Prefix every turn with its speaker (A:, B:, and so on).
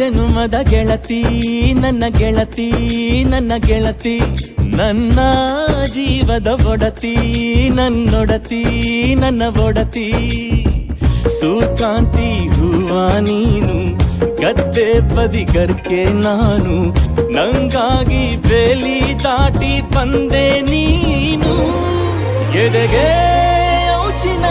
A: ಜನುಮದ ಗೆಳತಿ ನನ್ನ ಗೆಳತಿ ನನ್ನ ಗೆಳತಿ ನನ್ನ ಜೀವದ ಒಡತಿ ನನ್ನೊಡತಿ ನನ್ನ ಒಡತಿ ಸೂರ್ಕಾಂತಿ ಹೂವ ನೀನು ಗದ್ದೆ ಬದಿಗರ್ಕೆ ನಾನು ನಂಗಾಗಿ ಬೇಲಿ ದಾಟಿ ಬಂದೆ ನೀನು ಎಡೆಗೆ ಔಚಿನ